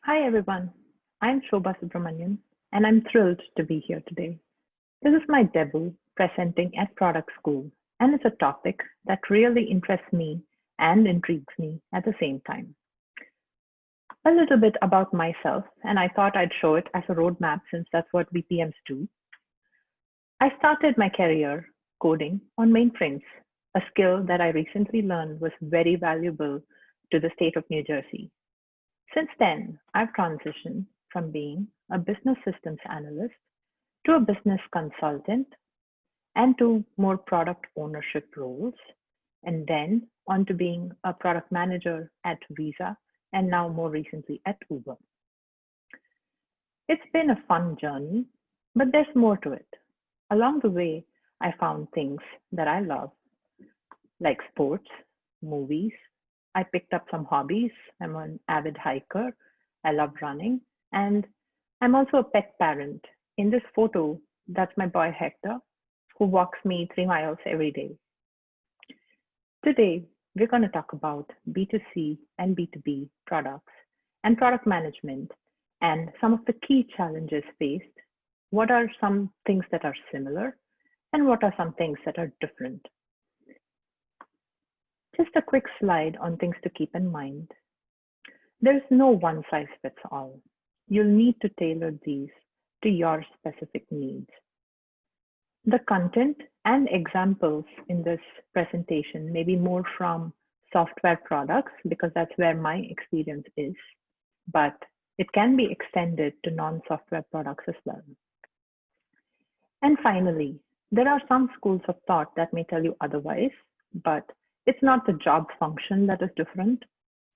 Hi everyone, I'm Shobha Subramanian and I'm thrilled to be here today. This is my debut presenting at Product School and it's a topic that really interests me and intrigues me at the same time. A little bit about myself, and I thought I'd show it as a roadmap since that's what BPMs do. I started my career coding on mainframes, a skill that I recently learned was very valuable to the state of New Jersey. Since then, I've transitioned from being a business systems analyst to a business consultant and to more product ownership roles, and then on to being a product manager at Visa and now more recently at Uber. It's been a fun journey, but there's more to it. Along the way, I found things that I love, like sports, movies. I picked up some hobbies. I'm an avid hiker. I love running. And I'm also a pet parent. In this photo, that's my boy Hector, who walks me 3 miles every day. Today, we're going to talk about B2C and B2B products and product management and some of the key challenges faced. What are some things that are similar and what are some things that are different? Just a quick slide on things to keep in mind. There's no one size fits all. You'll need to tailor these to your specific needs. The content and examples in this presentation may be more from software products because that's where my experience is, but it can be extended to non-software products as well. And finally, there are some schools of thought that may tell you otherwise, but it's not the job function that is different.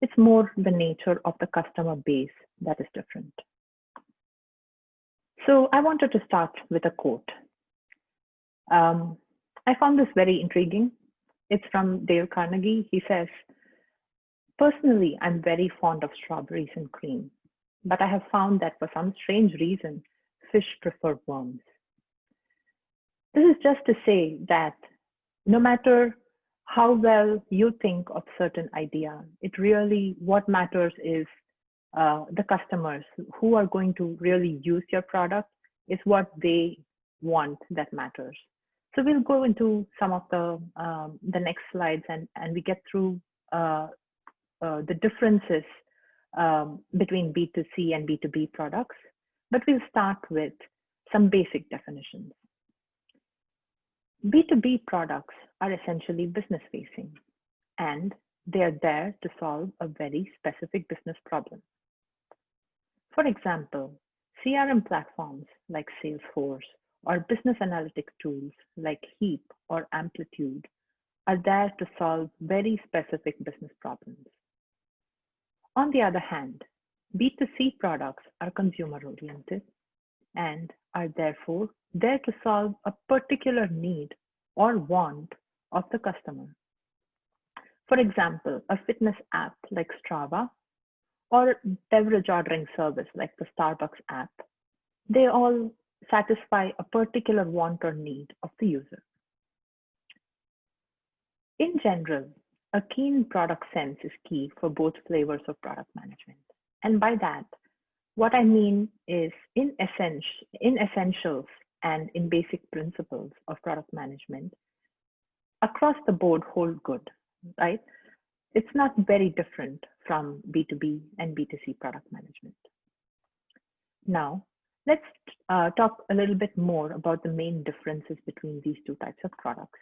It's more the nature of the customer base that is different. So I wanted to start with a quote. I found this very intriguing. It's from Dale Carnegie. He says, "Personally, I'm very fond of strawberries and cream, but I have found that for some strange reason, fish prefer worms." This is just to say that no matter how well you think of certain idea, it really, what matters is the customers who are going to really use your product is what they want that matters. So we'll go into some of the next slides and we get through the differences between B2C and B2B products, but we'll start with some basic definitions. B2B products are essentially business facing, and they are there to solve a very specific business problem. For example, CRM platforms like Salesforce or business analytic tools like Heap or Amplitude are there to solve very specific business problems. On the other hand, B2C products are consumer oriented and are therefore there to solve a particular need or want of the customer. For example, a fitness app like Strava or beverage ordering service like the Starbucks app, they all satisfy a particular want or need of the user. In general, a keen product sense is key for both flavors of product management. And by that, what I mean is in essentials and in basic principles of product management, across the board hold good, right? It's not very different from B2B and B2C product management. Now, let's talk a little bit more about the main differences between these two types of products.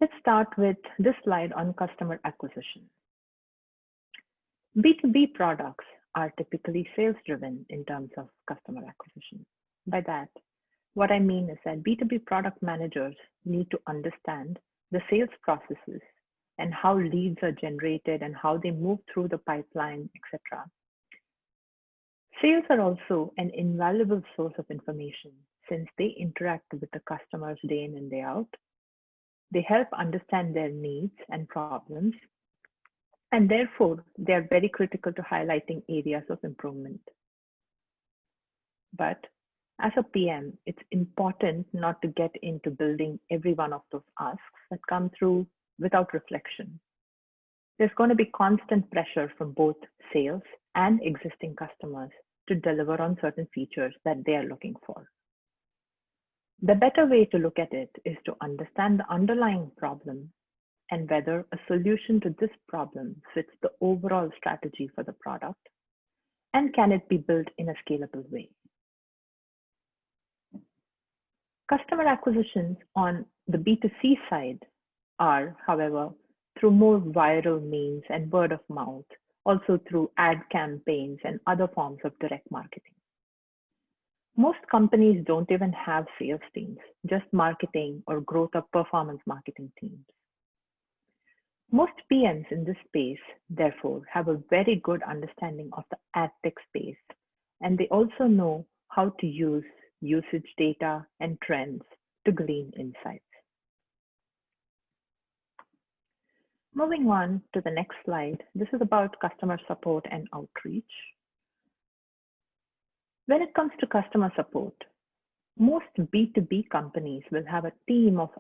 Let's start with this slide on customer acquisition. B2B products are typically sales-driven in terms of customer acquisition. By that, what I mean is that B2B product managers need to understand the sales processes and how leads are generated and how they move through the pipeline, etc. Sales are also an invaluable source of information since they interact with the customers day in and day out. They help understand their needs and problems, and therefore they are very critical to highlighting areas of improvement. But as a PM, it's important not to get into building every one of those asks that come through without reflection. There's going to be constant pressure from both sales and existing customers to deliver on certain features that they are looking for. The better way to look at it is to understand the underlying problem and whether a solution to this problem fits the overall strategy for the product, and can it be built in a scalable way. Customer acquisitions on the B2C side are, however, through more viral means and word of mouth, also through ad campaigns and other forms of direct marketing. Most companies don't even have sales teams, just marketing or growth or performance marketing teams. Most PMs in this space, therefore, have a very good understanding of the ad tech space, and they also know how to use usage data and trends to glean insights. Moving on to the next slide, this is about customer support and outreach. When it comes to customer support, most B2B companies will have a team of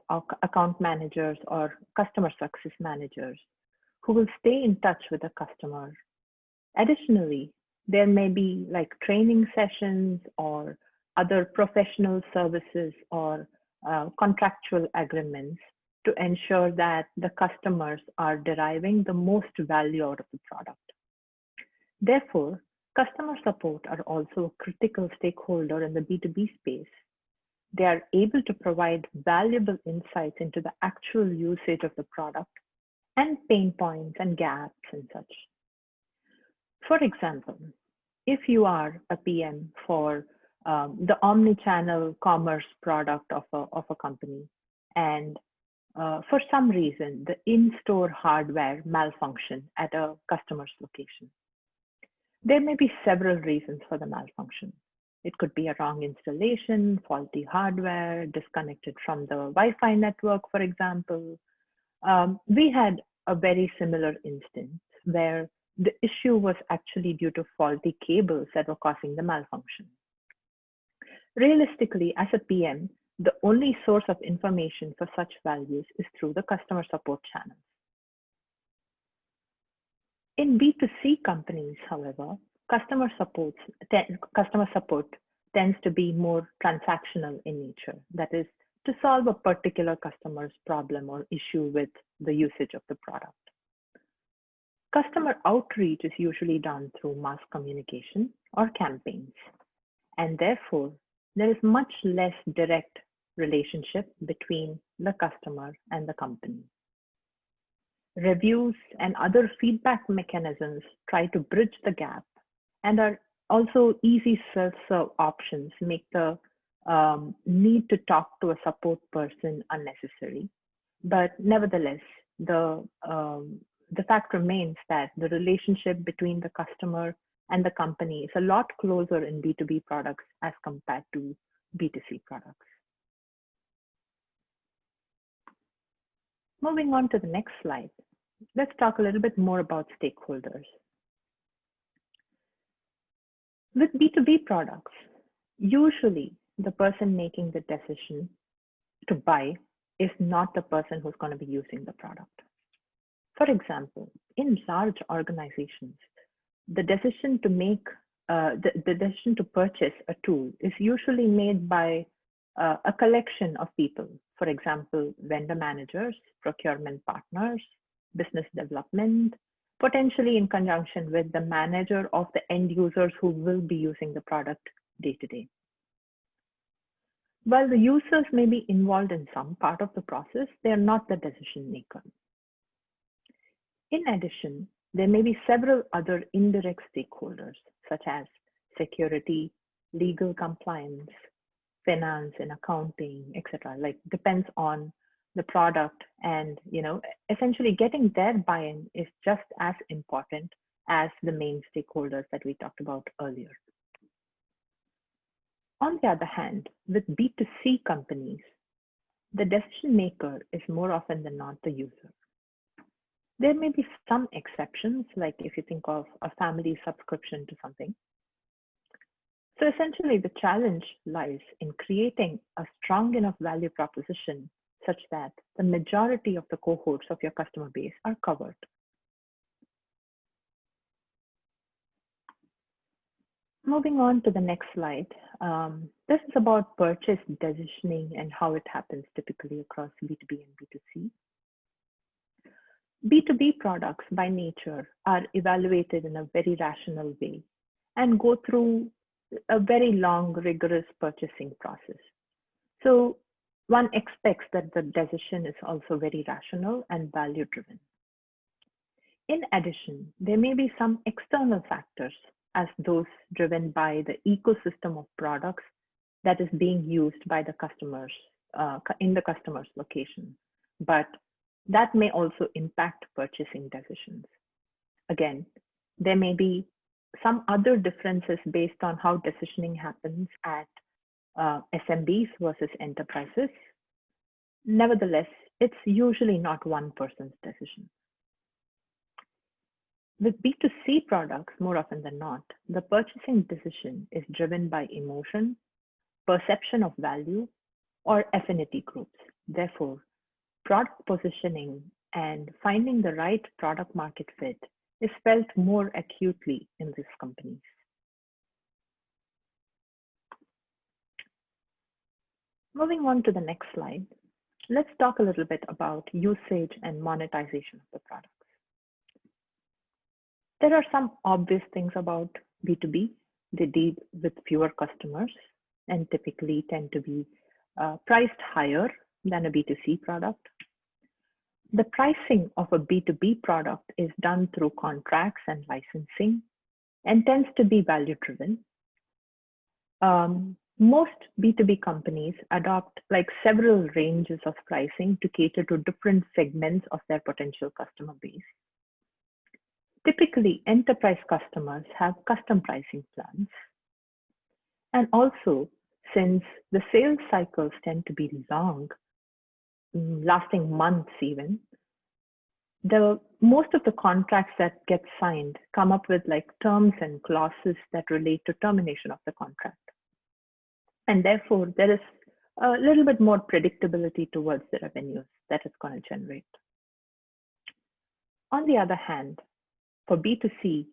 account managers or customer success managers who will stay in touch with the customer. Additionally, there may be like training sessions or other professional services or contractual agreements to ensure that the customers are deriving the most value out of the product. Therefore, customer support are also a critical stakeholder in the B2B space. They are able to provide valuable insights into the actual usage of the product and pain points and gaps and such. For example, if you are a PM for the omni-channel commerce product of a company, and for some reason, the in-store hardware malfunctioned at a customer's location. There may be several reasons for the malfunction. It could be a wrong installation, faulty hardware, disconnected from the Wi-Fi network, for example. We had a very similar instance where the issue was actually due to faulty cables that were causing the malfunction. Realistically, as a PM, the only source of information for such values is through the customer support channels. In B2C companies, however, customer support tends to be more transactional in nature. That is, to solve a particular customer's problem or issue with the usage of the product. Customer outreach is usually done through mass communication or campaigns, and therefore, there is much less direct relationship between the customer and the company. Reviews and other feedback mechanisms try to bridge the gap, and are also easy self-serve options make the need to talk to a support person unnecessary. But nevertheless, the fact remains that the relationship between the customer and the company is a lot closer in B2B products as compared to B2C products. Moving on to the next slide, let's talk a little bit more about stakeholders. With B2B products, usually the person making the decision to buy is not the person who's going to be using the product. For example, in large organizations, the decision to make the decision to purchase a tool is usually made by a collection of people. For example, vendor managers, procurement partners, business development, potentially in conjunction with the manager of the end users who will be using the product day to day. While the users may be involved in some part of the process, they are not the decision maker. In addition, there may be several other indirect stakeholders, such as security, legal compliance, finance and accounting, etc. Like, depends on the product, and essentially getting their buy-in is just as important as the main stakeholders that we talked about earlier. On the other hand, with B2C companies, the decision maker is more often than not the user. There may be some exceptions, like if you think of a family subscription to something. So essentially, the challenge lies in creating a strong enough value proposition such that the majority of the cohorts of your customer base are covered. Moving on to the next slide. This is about purchase decisioning and how it happens typically across B2B and B2C. B2B products by nature are evaluated in a very rational way and go through a very long, rigorous purchasing process. So one expects that the decision is also very rational and value driven. In addition, there may be some external factors as those driven by the ecosystem of products that is being used by the customers in the customer's location, but that may also impact purchasing decisions. Again, there may be some other differences based on how decisioning happens at SMBs versus enterprises. Nevertheless, it's usually not one person's decision. With B2C products, more often than not, the purchasing decision is driven by emotion, perception of value, or affinity groups. Therefore, product positioning and finding the right product market fit is felt more acutely in these companies. Moving on to the next slide, let's talk a little bit about usage and monetization of the products. There are some obvious things about B2B. They deal with fewer customers and typically tend to be priced higher than a B2C product. The pricing of a B2B product is done through contracts and licensing and tends to be value driven. Most B2B companies adopt like several ranges of pricing to cater to different segments of their potential customer base. Typically, enterprise customers have custom pricing plans. And also, since the sales cycles tend to be long, lasting months even, most of the contracts that get signed come up with like terms and clauses that relate to termination of the contract. And therefore, there is a little bit more predictability towards the revenues that it's going to generate. On the other hand, for B2C,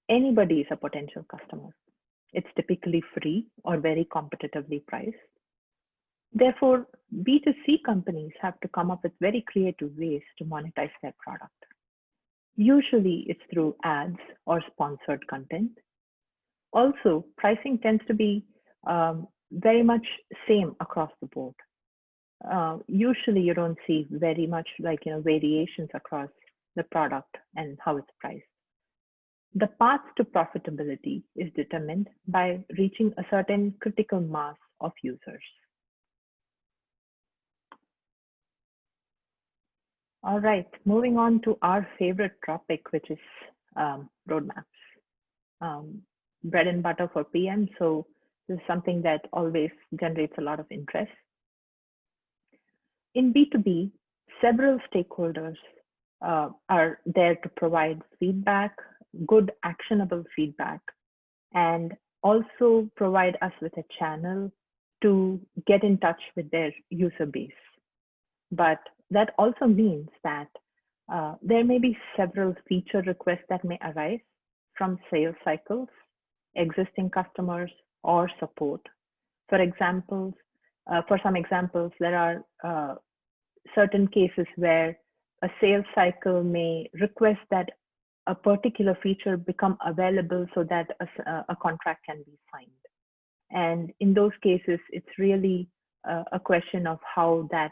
anybody is a potential customer. It's typically free or very competitively priced. Therefore, B2C companies have to come up with very creative ways to monetize their product. Usually it's through ads or sponsored content. Also, pricing tends to be very much same across the board. Usually you don't see very much like variations across the product and how it's priced. The path to profitability is determined by reaching a certain critical mass of users. All right, moving on to our favorite topic, which is roadmaps. Bread and butter for PM, so this is something that always generates a lot of interest. In B2B, several stakeholders are there to provide feedback, good actionable feedback, and also provide us with a channel to get in touch with their user base. But that also means that there may be several feature requests that may arise from sales cycles, existing customers, or support. For some examples, there are certain cases where a sales cycle may request that a particular feature become available so that a contract can be signed. And in those cases, it's really a question of how that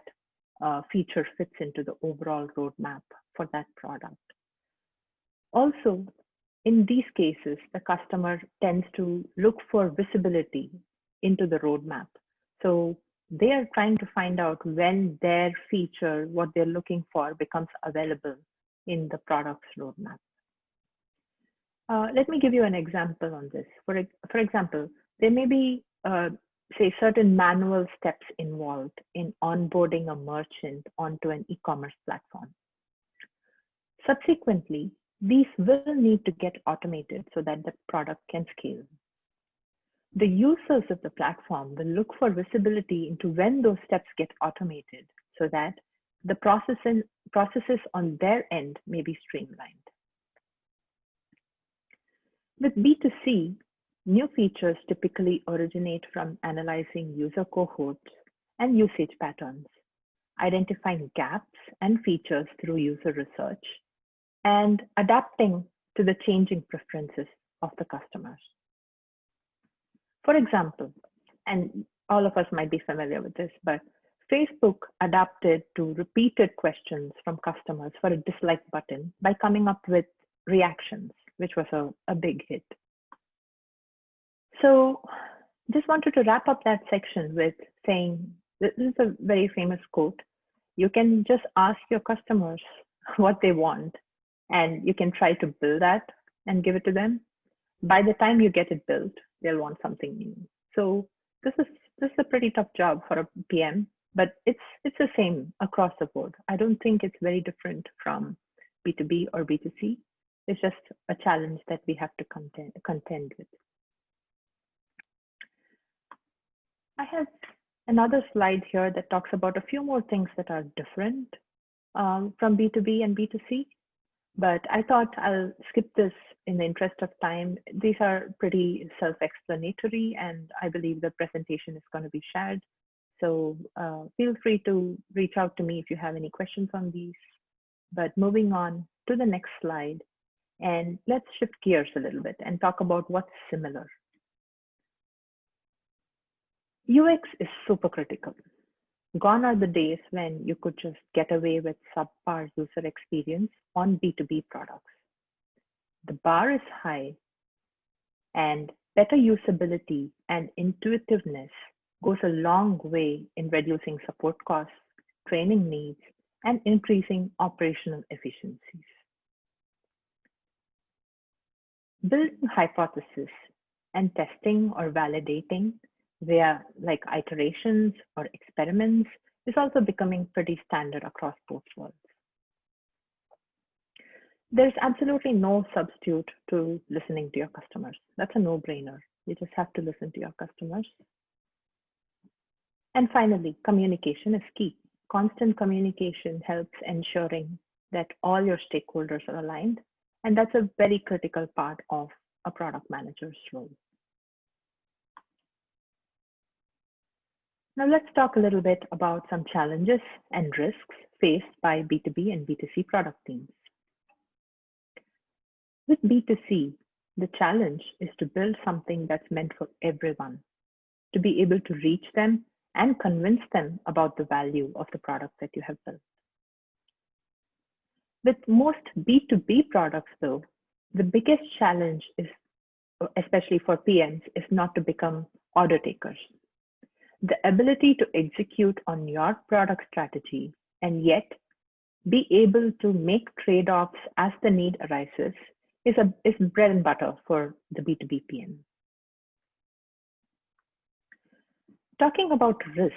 feature fits into the overall roadmap for that product. Also, in these cases, the customer tends to look for visibility into the roadmap. So they are trying to find out when their feature, what they're looking for, becomes available in the product's roadmap. Let me give you an example on this. For example, there may be, say, certain manual steps involved in onboarding a merchant onto an e-commerce platform. Subsequently, these will need to get automated so that the product can scale. The users of the platform will look for visibility into when those steps get automated so that the processes on their end may be streamlined. With B2C, New features typically originate from analyzing user cohorts and usage patterns, identifying gaps and features through user research, and adapting to the changing preferences of the customers. For example, and all of us might be familiar with this, but Facebook adapted to repeated questions from customers for a dislike button by coming up with reactions, which was a big hit. So just wanted to wrap up that section with saying, this is a very famous quote. You can just ask your customers what they want, and you can try to build that and give it to them. By the time you get it built, they'll want something new. So this is a pretty tough job for a PM, but it's the same across the board. I don't think it's very different from B2B or B2C. It's just a challenge that we have to contend with. I have another slide here that talks about a few more things that are different from B2B and B2C, but I thought I'll skip this in the interest of time. These are pretty self-explanatory, and I believe the presentation is going to be shared. So feel free to reach out to me if you have any questions on these. But moving on to the next slide, and let's shift gears a little bit and talk about what's similar. UX is super critical. Gone are the days when you could just get away with subpar user experience on B2B products. The bar is high, and better usability and intuitiveness goes a long way in reducing support costs, training needs, and increasing operational efficiencies. Building hypotheses and testing or validating via like iterations or experiments is also becoming pretty standard across both worlds. There's absolutely no substitute to listening to your customers. That's a no-brainer. You just have to listen to your customers. And finally, communication is key. Constant communication helps ensuring that all your stakeholders are aligned, and that's a very critical part of a product manager's role. Now let's talk a little bit about some challenges and risks faced by B2B and B2C product teams. With B2C, the challenge is to build something that's meant for everyone, to be able to reach them and convince them about the value of the product that you have built. With most B2B products though, the biggest challenge is, especially for PMs, is not to become order takers. The ability to execute on your product strategy and yet be able to make trade-offs as the need arises is bread and butter for the B2B PM. Talking about risks,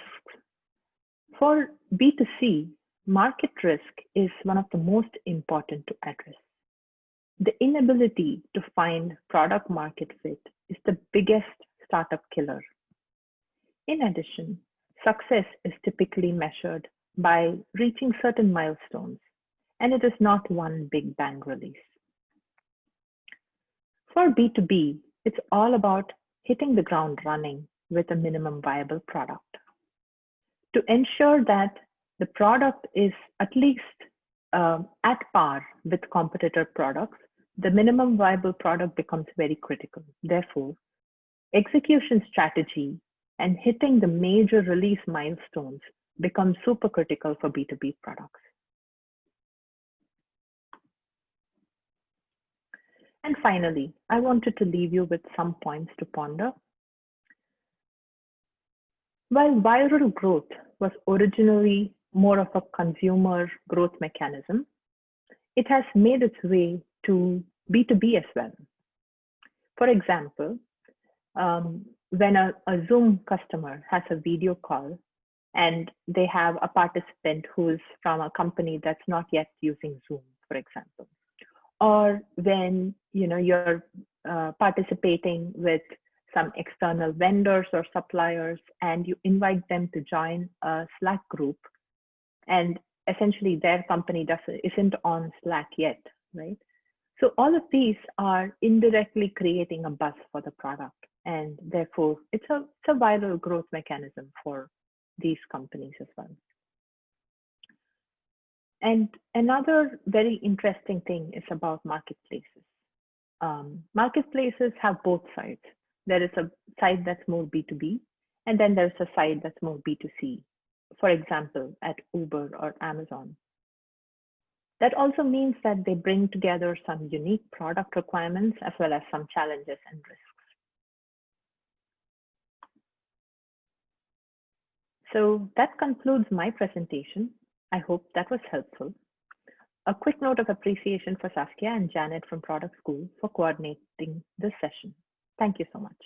for B2C, market risk is one of the most important to address. The inability to find product market fit is the biggest startup killer. In addition, success is typically measured by reaching certain milestones, and it is not one big bang release. For B2B, it's all about hitting the ground running with a minimum viable product. To ensure that the product is at least at par with competitor products, the minimum viable product becomes very critical. Therefore, execution strategy and hitting the major release milestones become super critical for B2B products. And finally, I wanted to leave you with some points to ponder. While viral growth was originally more of a consumer growth mechanism, it has made its way to B2B as well. For example, when a Zoom customer has a video call and they have a participant who's from a company that's not yet using Zoom, for example, or when you're participating with some external vendors or suppliers and you invite them to join a Slack group, and essentially their company isn't on Slack yet, right? So all of these are indirectly creating a buzz for the product, and therefore it's a viral growth mechanism for these companies as well. And another very interesting thing is about marketplaces. Marketplaces have both sides. There is a side that's more B2B, and then there's a side that's more B2C. For example, at Uber or Amazon. That also means that they bring together some unique product requirements as well as some challenges and risks. So that concludes my presentation. I hope that was helpful. A quick note of appreciation for Saskia and Janet from Product School for coordinating this session. Thank you so much.